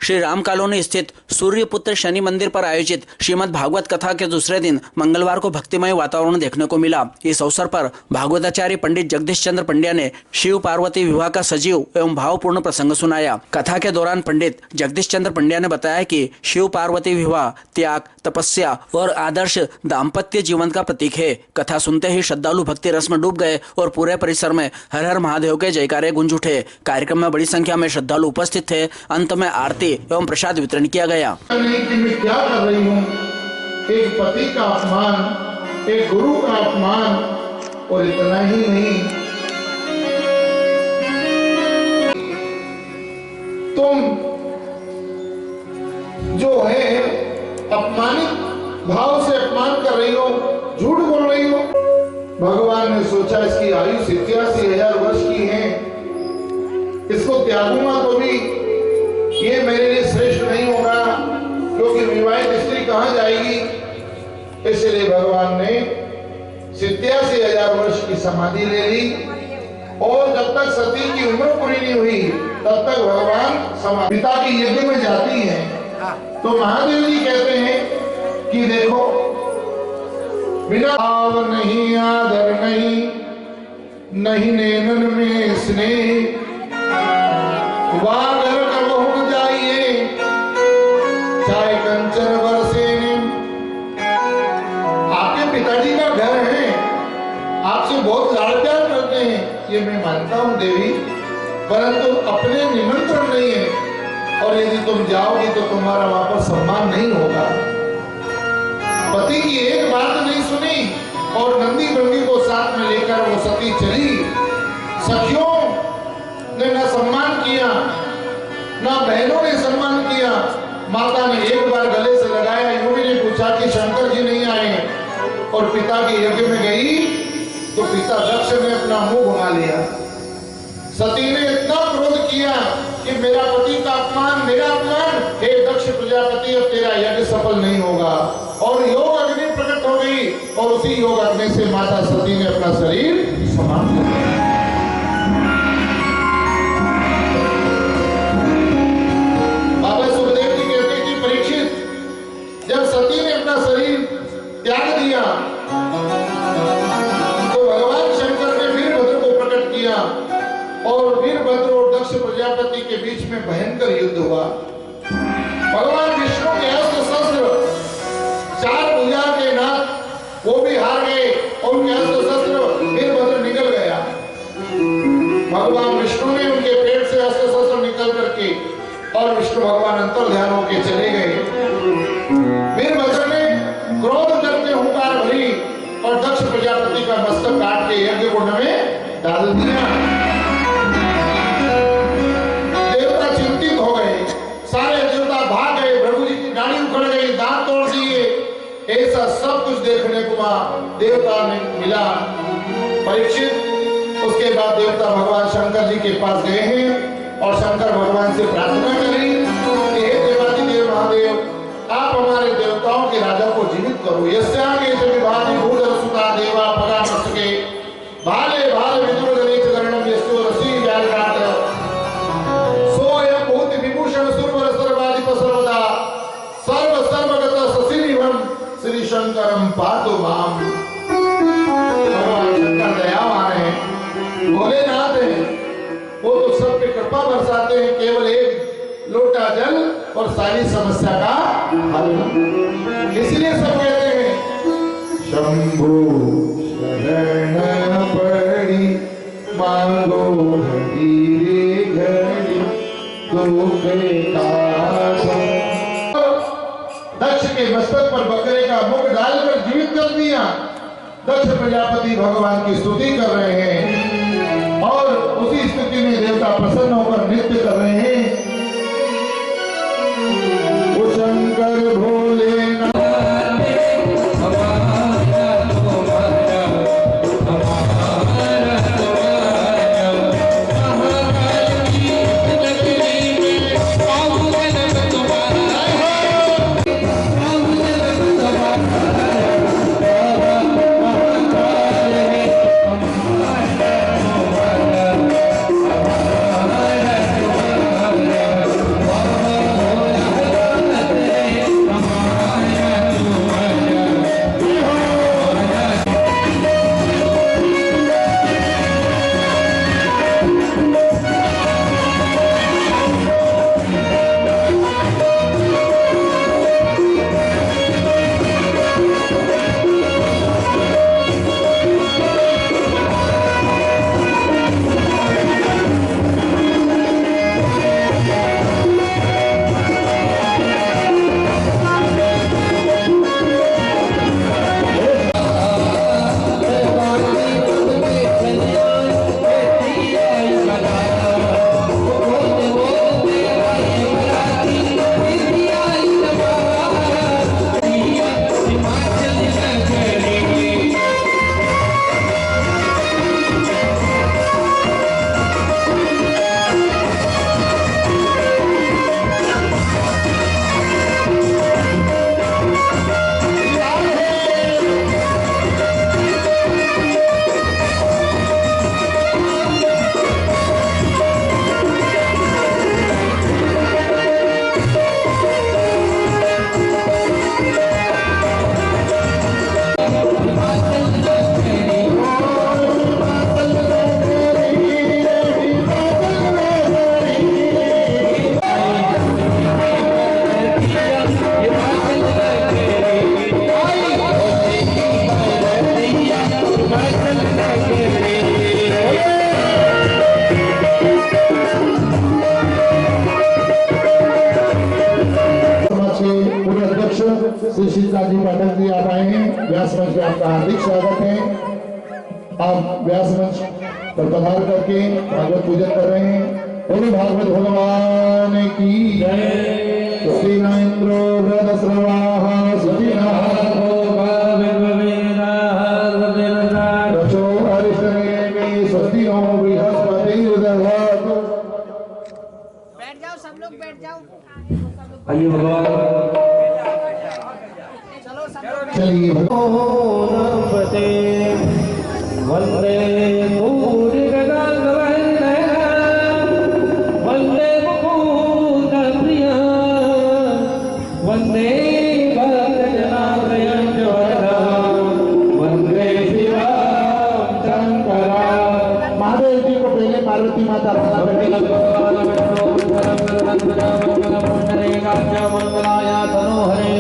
Shri Ram colony स्थित सूर्यपुत्र शनि मंदिर पर आयोजित श्रीमद् भागवत कथा के दूसरे दिन मंगलवार को भक्तिमय वातावरण देखने को मिला। इस अवसर पर भागवताचार्य पंडित जगदीश चंद्र पंड्या ने शिव पार्वती विवाह का सजीव एवं भावपूर्ण प्रसंग सुनाया। कथा के दौरान पंडित जगदीश चंद्र पंड्या ने बताया कि शिव पार्वती विवाह त्याग, तपस्या और आदर्श दाम्पत्य जीवन का प्रतीक है। कथा सुनते ही श्रद्धालु भक्ति रस में डूब गए और पूरे परिसर में हर हर महादेव के जयकारे गूंज उठे। कार्यक्रम में बड़ी संख्या में श्रद्धालु उपस्थित थे। अंत में आरती एवं प्रसाद वितरण किया गया। मैं क्या कर रही हूँ? एक पति का अपमान, एक गुरु का अपमान, और इतना ही नहीं, तुम जो है अपमानित भाव से अपमान कर रही हो, झूठ बोल रही हो। भगवान ने सोचा इसकी आयु 87,000 वर्ष की है, इसको त्यागूंगा तो भी ये मेरे लिए श्रेष्ठ नहीं होगा, क्योंकि विवाहित स्त्री कहां जाएगी। इसलिए भगवान ने 87,000 वर्ष की समाधि ले ली, और जब तक सती की उम्र पूरी नहीं हुई तब तक भगवान पिता के यज्ञ में जाती हैं। तो महादेव जी कहते हैं कि देखो, बिना भाव नहीं, आदर नहीं, नहीं नैनन में स्नेह, वागर कबहु जाइए चाहे कंचन बरसे। आपके पिताजी का घर है, आपसे बहुत लाड़ प्यार करते हैं, ये मैं मानता हूं देवी, परंतु अपने निमंत्रण नहीं है, और यदि तुम जाओगी तो तुम्हारा वहां पर सम्मान नहीं होगा। पति की एक बात नहीं सुनी और नंदी बंदी को साथ में लेकर वो सती चली। सखियों ने न सम्मान किया, न बहनों ने सम्मान किया। माता ने एक बार गले से लगाया, योगी ने पूछा कि शंकर जी नहीं आए, और पिता के यज्ञ में गई तो पिता दक्ष ने अपना मुंह घुमा लिया। सती ने इतना क्रोध किया कि मेरा पति का अपमान, मेरा अपमान, हे दक्ष प्रजापति, अब तेरा यज्ञ सफल नहीं होगा। और योग अग्नि प्रकट हो गई, और उसी योग अग्नि से माता सती ने अपना शरीर समाप्त कर दिया। बाबा सुखदेव जी कहते हैं कि परीक्षित, जब सती ने अपना शरीर त्याग दिया तो भगवान शंकर ने वीरभद्र को प्रकट किया, और वीरभद्र और दक्ष प्रजापति के बीच में भयंकर युद्ध हुआ। भगवान विष्णु के अस्त्र शस्त्र, 4 भुजा के नाथ, वो भी हार गए, और उनके अस्त्र शस्त्र वीरभद्र निकल गया। भगवान विष्णु ने उनके पेट से अस्त्र शस्त्र निकल करके, और विष्णु भगवान अंतर ध्यान होकर चले गए। वीरभद्र ने क्रोध करके हुंकार भरी और दक्ष प्रजापति का मस्तक काट के यज्ञ कुंड में डाल दिया। देवता चिंतित हो गए, सारे देवता भाग गए, प्रभु जी की दाढ़ी उखड़ गई, दांत तोड़ दिए। ऐसा सब कुछ देखने को देवता ने मिला। परीक्षित, उसके बाद देवता भगवान शंकर जी के पास गए हैं, और शंकर भगवान से प्रार्थना करी कि हे देवादिदेव महादेव, आप हमारे देवताओं के राजा को जीवित करो। यस्यागे विभाति भूधर सुता देवा पगा मस्तके, भाले भाले विदुर गणेश गणनम यस्यो रसी व्याघ्रात, सोय भूति विभूषण सुरवर सर्वाधिप सर्वदा, सर्व सर्वगत ससीनिवम श्री शंकरम पातु माम। भगवान शंकर दयावान है, भोलेनाथ है, वो तो सब पे कृपा बरसाते हैं, केवल एक लोटा जल और सारी समस्या का हल। इसलिए सब कहते हैं शंभु शरण पड़ी, मांगो घड़ी घड़ी दुख का। दक्ष के मस्तक पर बकरे का मुख डालकर जीवित कर दिया। दक्ष प्रजापति भगवान की स्तुति कर रहे हैं, और उसी स्थिति में देवता प्रसन्न होकर नृत्य कर रहे हैं। वो शंकर भोलेनाथ श्री शीतला जी पाठक जी आप आए हैं, व्यास मंच पे आपका हार्दिक स्वागत है। आप व्यास मंच पर पधार करके भागवत पूजन कर रहे हैं। बोलो भागवत भगवान की जय। श्री इंद्रो वृद श्रवाः रचो अरिष्टनेमि स्वस्ति नो बृहस्पतिर्दधातु। बैठ जाओ सब लोग बैठ जाओ। आइए भगवान चलो सब लोग चलिए नमस्ते वंदे वंदे मुकुंदप्रिया वंदे भक्तजनाश्रयं वंदे शिवं शंकरा। महादेव जी को पहले पार्वती माता रखना मंगलाय तनोहरे